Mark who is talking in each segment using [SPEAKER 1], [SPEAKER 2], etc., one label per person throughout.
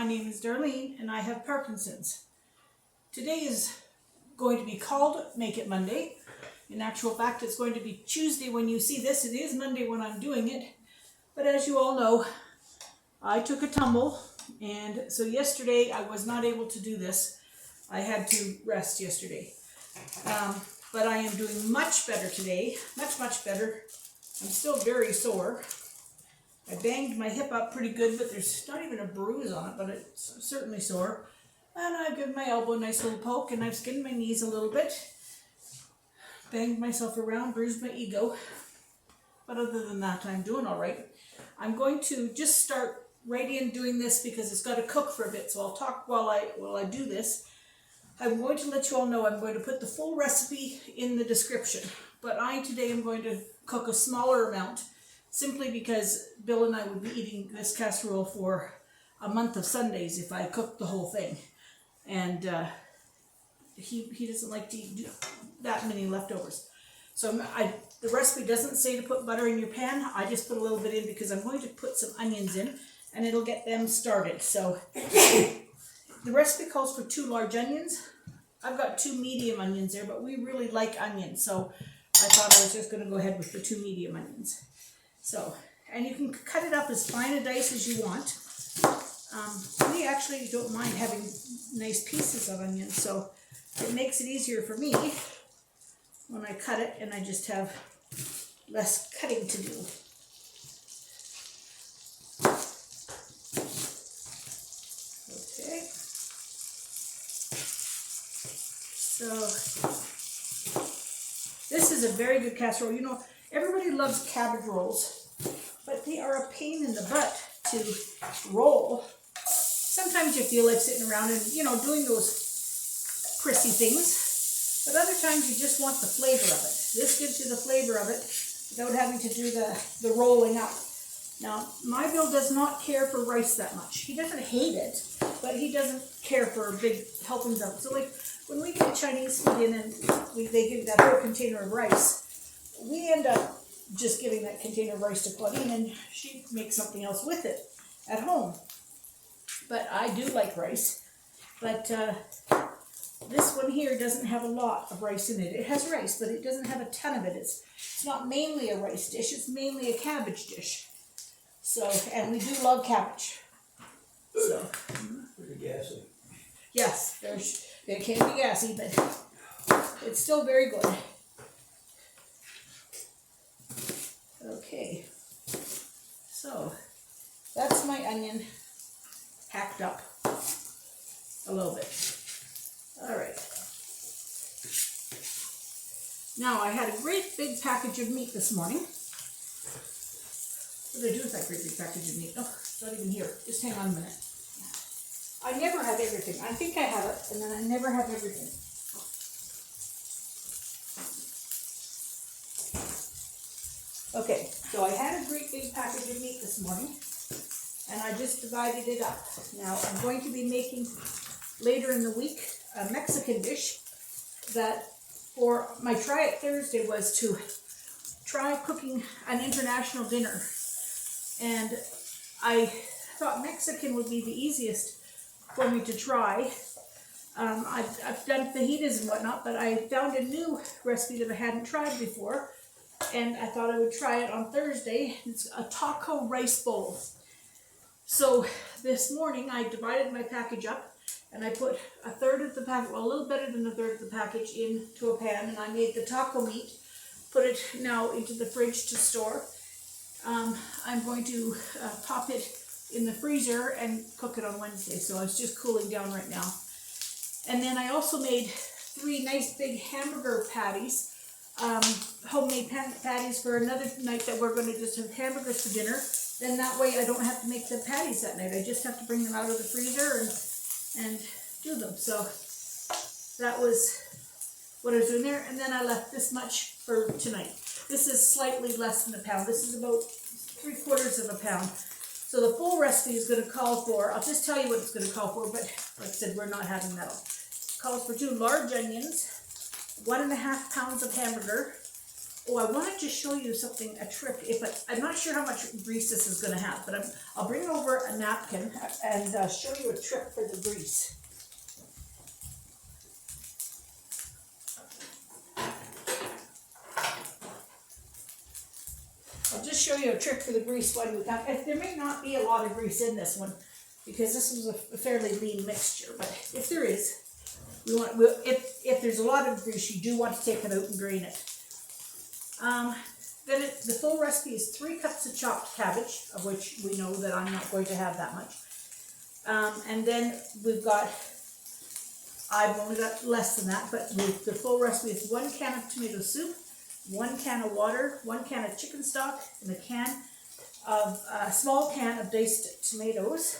[SPEAKER 1] name is Darlene and I have Parkinson's. Today is going to be called Make It Monday. In actual fact, it's going to be Tuesday when you see this. It is Monday when I'm doing it. But as you all know, I took a tumble, and so yesterday I was not able to do this. I had to rest yesterday. But I am doing much better today, much better. I'm still very sore. I banged my hip up pretty good, but there's not even a bruise on it, but it's certainly sore. And I've given my elbow a nice little poke, and I've skinned my knees a little bit. Banged myself around, bruised my ego. But other than that, I'm doing all right. I'm going to just start right in doing this because it's got to cook for a bit, so I'll talk while I do this. I'm going to let you all know I'm going to put the full recipe in the description, but today am going to cook a smaller amount simply because Bill and I would be eating this casserole for a month of Sundays if I cooked the whole thing, and he doesn't like to eat that many leftovers. So the recipe doesn't say to put butter in your pan. I just put a little bit in because I'm going to put some onions in and it'll get them started. So the recipe calls for 2 large onions. I've got 2 medium onions there, but we really like onions, so I thought I was just going to go ahead with the 2 medium onions. So, and you can cut it up as fine a dice as you want. We actually don't mind having nice pieces of onions, so it makes it easier for me when I cut it, and I just have less cutting to do. So, this is a very good casserole. You know, everybody loves cabbage rolls, but they are a pain in the butt to roll. Sometimes you feel like sitting around and, doing those prissy things, but other times you just want the flavor of it. This gives you the flavor of it without having to do the rolling up. Now, my Bill does not care for rice that much. He doesn't hate it, but he doesn't care for big helpings of it. So, like, when we get Chinese food in and they give that whole container of rice, we end up just giving that container of rice to Claudine, and she makes something else with it at home. But I do like rice. But this one here doesn't have a lot of rice in it. It has rice, but it doesn't have a ton of it. It's not mainly a rice dish. It's mainly a cabbage dish. So, and we do love cabbage. So,
[SPEAKER 2] pretty gassy.
[SPEAKER 1] Yes, it can be gassy, but it's still very good. Okay, so that's my onion hacked up a little bit. All right. Now, I had a great big package of meat this morning. What did I do with that great big package of meat? Oh, it's not even here. Just hang on a minute. I never have everything. I think I have it, and then I never have everything. Okay, so I had a great big package of meat this morning, and I just divided it up. Now, I'm going to be making, later in the week, a Mexican dish that, for my Try It Thursday, was to try cooking an international dinner. And I thought Mexican would be the easiest for me to try. I've done fajitas and whatnot, but I found a new recipe that I hadn't tried before, and I thought I would try it on Thursday. It's a taco rice bowl. So this morning I divided my package up, and I put a third of the package, well, a little better than a third of the package, into a pan, and I made the taco meat, put it now into the fridge to store. I'm going to pop it in the freezer and cook it on Wednesday, so it's just cooling down right now. And then I also made 3 nice big hamburger patties, homemade patties for another night that we're going to just have hamburgers for dinner. Then that way I don't have to make the patties that night. I just have to bring them out of the freezer and do them. So that was what I was doing there. And then I left this much for tonight. This is slightly less than a pound. This is about 3/4 of a pound. So the full recipe is going to call for, I'll just tell you what it's going to call for, but like I said, we're not having that all. It calls for 2 large onions, 1.5 pounds of hamburger, Oh, I wanted to show you something, a trick. I'm not sure how much grease this is going to have, but I'll bring over a napkin and show you a trick for the grease. I'll just show you a trick for the grease one. There may not be a lot of grease in this one because this was a fairly lean mixture, but if there is, if there's a lot of grease, you do want to take it out and drain it. Then the full recipe is 3 cups of chopped cabbage, of which we know that I'm not going to have that much. And then I've only got less than that, but the full recipe is 1 can of tomato soup, 1 can of water, 1 can of chicken stock, and a small can of diced tomatoes,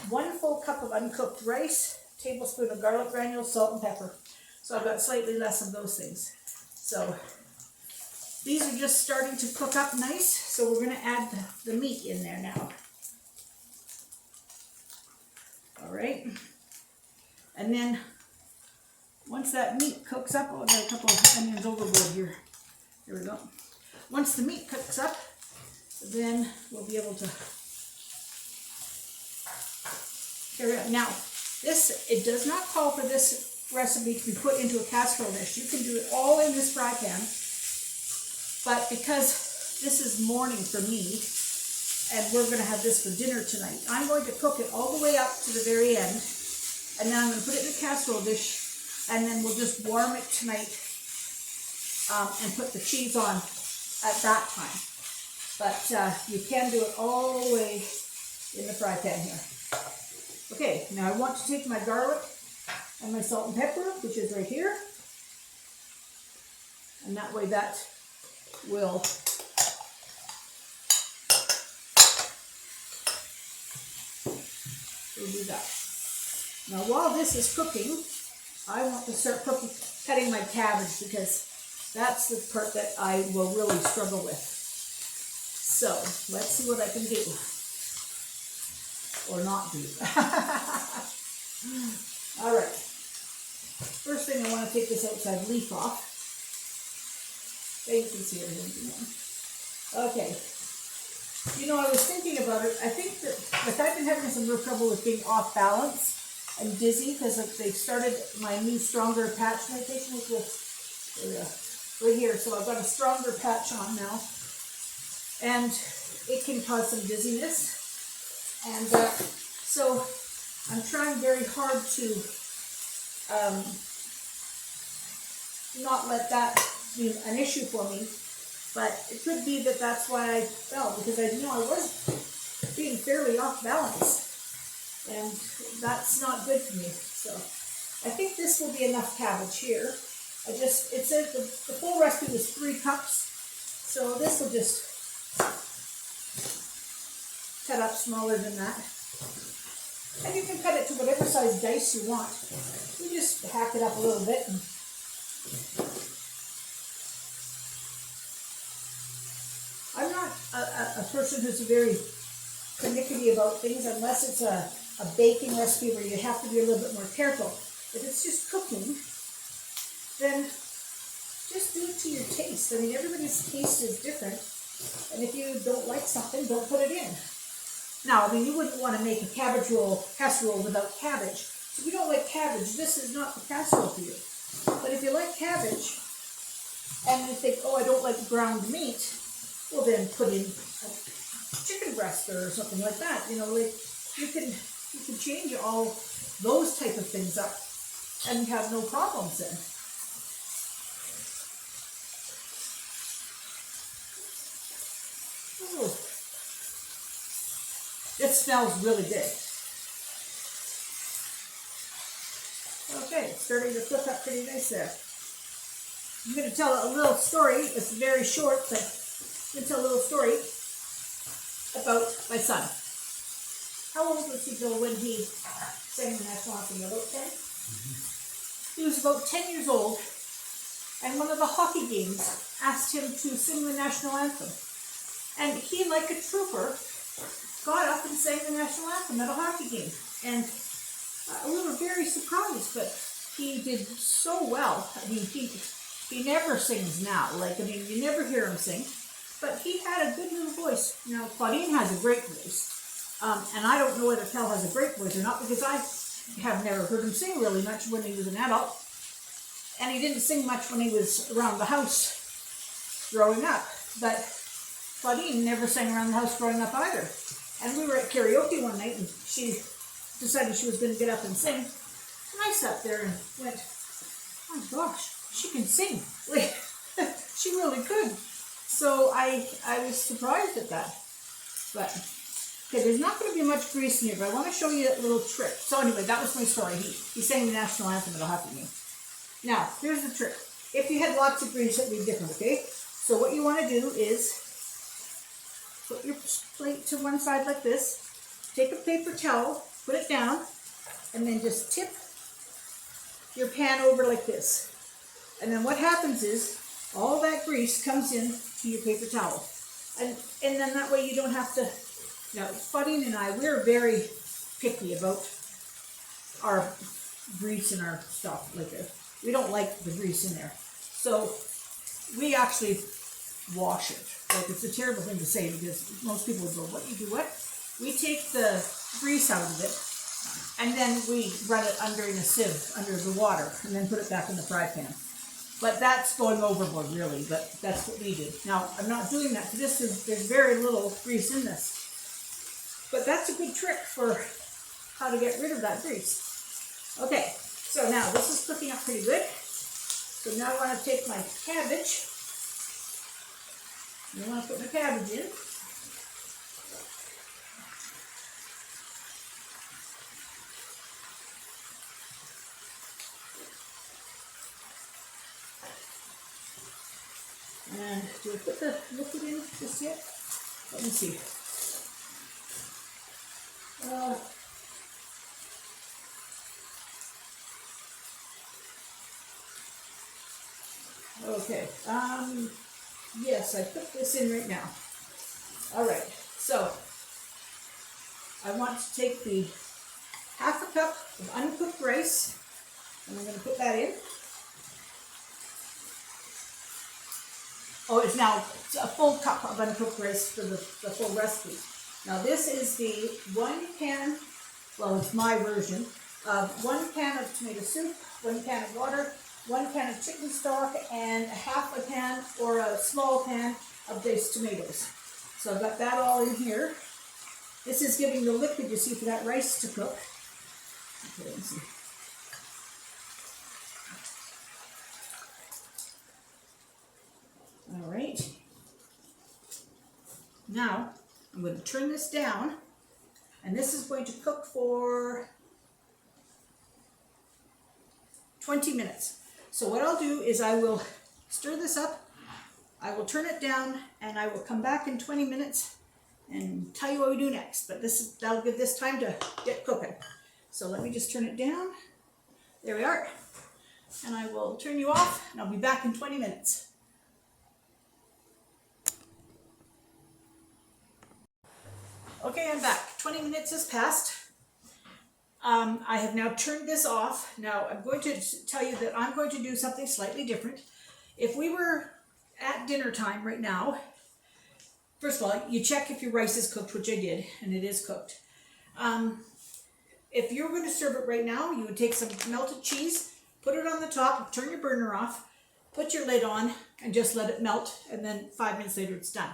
[SPEAKER 1] 1 full cup of uncooked rice, tablespoon of garlic granules, salt and pepper. So I've got slightly less of those things. So these are just starting to cook up nice, so we're going to add the meat in there now. All right. And then once that meat cooks up, oh, I've got a couple of onions overboard here. There we go. Once the meat cooks up, then we'll be able to carry on. Now, it does not call for this recipe to be put into a casserole dish. You can do it all in this fry pan. But because this is morning for me, and we're going to have this for dinner tonight, I'm going to cook it all the way up to the very end, and then I'm going to put it in a casserole dish, and then we'll just warm it tonight and put the cheese on at that time. But you can do it all the way in the fry pan here. Okay, now I want to take my garlic and my salt and pepper, which is right here, and that way that will do that. Now while this is cooking, I want to start cutting my cabbage because that's the part that I will really struggle with. So let's see what I can do or not do. All right. First thing, I want to take this outside leaf off. Thank you, here. Okay. You know, I was thinking about it. I think that I've been having some real trouble with being off balance and dizzy because they started my new stronger patch medication, which was right here. So I've got a stronger patch on now, and it can cause some dizziness. And so I'm trying very hard to not let that be an issue for me. But it could be that that's why I fell, because I was being fairly off balance, and that's not good for me. So I think this will be enough cabbage here. It says the full recipe was 3 cups, so this will just cut up smaller than that. And you can cut it to whatever size dice you want. You just hack it up a little bit. I'm not a person who's very pernickety about things unless it's a baking recipe where you have to be a little bit more careful. If it's just cooking, then just do it to your taste. I mean, everybody's taste is different, and if you don't like something, don't put it in. Now, I mean, you wouldn't want to make a casserole without cabbage. If you don't like cabbage, this is not the casserole for you. But if you like cabbage, and you think, oh, I don't like ground meat, well, then put in a chicken breast or something like that. You know, like you can change all those type of things up and have no problems then. Oh, it smells really good. Okay, it's starting to cook up pretty nice there. I'm going to tell a little story. It's very short, but I'm going to tell a little story about my son. How old was he, Bill, when he sang the national anthem? About 10? Mm-hmm. He was about 10 years old, and one of the hockey games asked him to sing the national anthem. And he, like a trooper, got up and sang the national anthem at a hockey game. And we were very surprised, but he did so well. I mean, He never sings now. Like, I mean, you never hear him sing. But he had a good little voice. Now, Claudine has a great voice. And I don't know whether Cal has a great voice or not, because I have never heard him sing really much when he was an adult. And he didn't sing much when he was around the house growing up. But Claudine never sang around the house growing up either. And we were at karaoke one night, and she decided she was going to get up and sing. And I sat there and went, oh gosh, she can sing. She really could. So I was surprised at that. But, okay, there's not going to be much grease in here, but I want to show you a little trick. So anyway, that was my story. He sang the national anthem at a hockey game. Now, here's the trick. If you had lots of grease, it would be different, okay? So what you want to do is put your plate to one side like this, take a paper towel, put it down, and then just tip your pan over like this. And then what happens is, all that grease comes in to your paper towel. And then that way you don't have to, now Claudine and I, we're very picky about our grease and our stuff like this. We don't like the grease in there. So we actually wash it. Like, it's a terrible thing to say, because most people would go, what, you do what? We take the grease out of it, and then we run it under in a sieve, under the water, and then put it back in the fry pan. But that's going overboard, really, but that's what we do. Now, I'm not doing that, because there's very little grease in this. But that's a good trick for how to get rid of that grease. Okay, so now this is cooking up pretty good. So now I want to take my cabbage. I want to put my cabbage in. And do I put the liquid in just yet? Let me see. Okay. Yes, I put this in right now. All right. So I want to take the half a cup of uncooked rice, and I'm going to put that in. Oh, it's now a full cup of uncooked rice for the full recipe. Now this is the 1 can, well, it's my version, of 1 can of tomato soup, 1 can of water, 1 can of chicken stock, and half a can or a small pan of diced tomatoes. So I've got that all in here. This is giving the liquid, you see, for that rice to cook. Okay, let's see. All right. Now, I'm going to turn this down, and this is going to cook for 20 minutes. So what I'll do is I will stir this up, I will turn it down, and I will come back in 20 minutes and tell you what we do next. But that'll give this time to get cooking. So let me just turn it down. There we are. And I will turn you off, and I'll be back in 20 minutes. Okay, I'm back. 20 minutes has passed. I have now turned this off. Now I'm going to tell you that I'm going to do something slightly different. If we were at dinner time right now, first of all, you check if your rice is cooked, which I did, and it is cooked. If you were going to serve it right now, you would take some melted cheese, put it on the top, turn your burner off, put your lid on, and just let it melt, and then 5 minutes later it's done.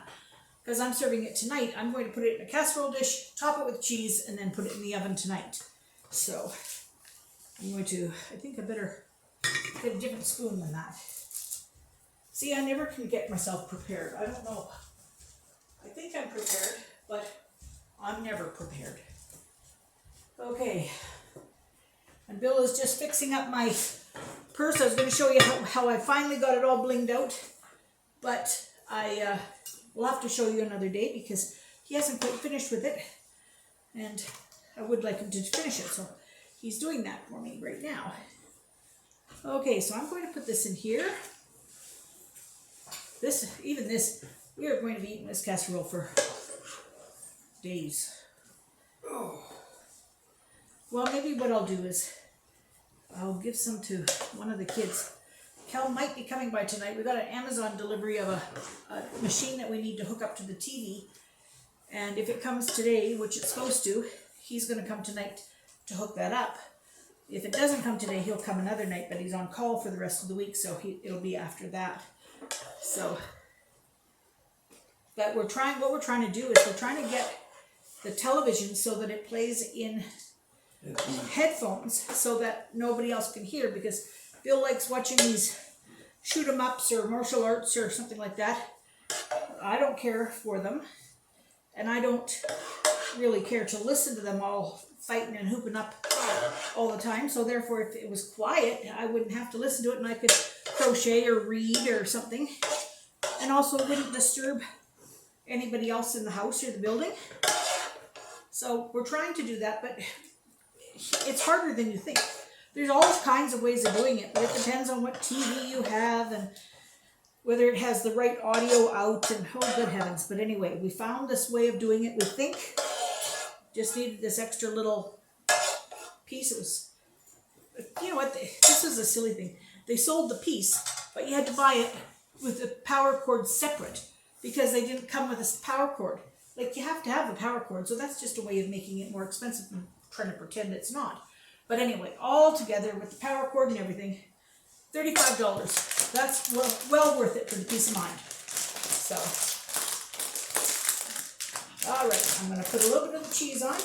[SPEAKER 1] Because I'm serving it tonight, I'm going to put it in a casserole dish, top it with cheese, and then put it in the oven tonight. So I'm going to, I think I better get a different spoon than that. See, I never can get myself prepared. I don't know. I think I'm prepared, but I'm never prepared. Okay. And Bill is just fixing up my purse. I was going to show you how I finally got it all blinged out, but I will have to show you another day because he hasn't quite finished with it, and I would like him to finish it, so he's doing that for me right now. Okay, so I'm going to put this in here. Even this, we are going to be eating this casserole for days. Oh. Well, maybe what I'll do is I'll give some to one of the kids Cal might be coming by tonight. We got an Amazon delivery of a machine that we need to hook up to the TV. And if it comes today, which it's supposed to, he's going to come tonight to hook that up. If it doesn't come today, he'll come another night, but he's on call for the rest of the week, so it'll be after that. So, but what we're trying to do is we're trying to get the television so that it plays in headphones so that nobody else can hear, because Bill likes watching these shoot 'em ups or martial arts or something like that. I don't care for them, and I don't really care to listen to them all fighting and hooping up all the time. So therefore, if it was quiet, I wouldn't have to listen to it, and I could crochet or read or something, and also wouldn't disturb anybody else in the house or the building. So we're trying to do that, but it's harder than you think. There's all kinds of ways of doing it, but it depends on what TV you have and whether it has the right audio out, and oh good heavens. But anyway, we found this way of doing it. We think just needed this extra little piece. It was, you know what, this is a silly thing. They sold the piece, but you had to buy it with the power cord separate because they didn't come with a power cord. Like, you have to have the power cord, so that's just a way of making it more expensive and trying to pretend it's not. But anyway, all together with the power cord and everything, $35. That's well worth it for the peace of mind. So, all right, I'm going to put a little bit of the cheese on.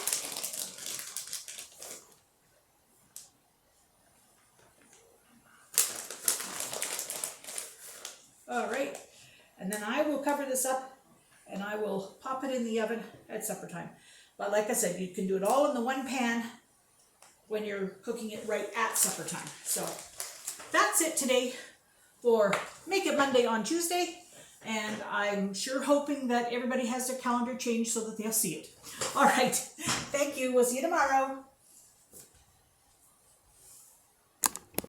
[SPEAKER 1] All right, and then I will cover this up and I will pop it in the oven at supper time. But like I said, you can do it all in the one pan when you're cooking it right at supper time. So that's it today for Make It Monday on Tuesday. And I'm sure hoping that everybody has their calendar changed so that they'll see it. All right, thank you. We'll see you tomorrow.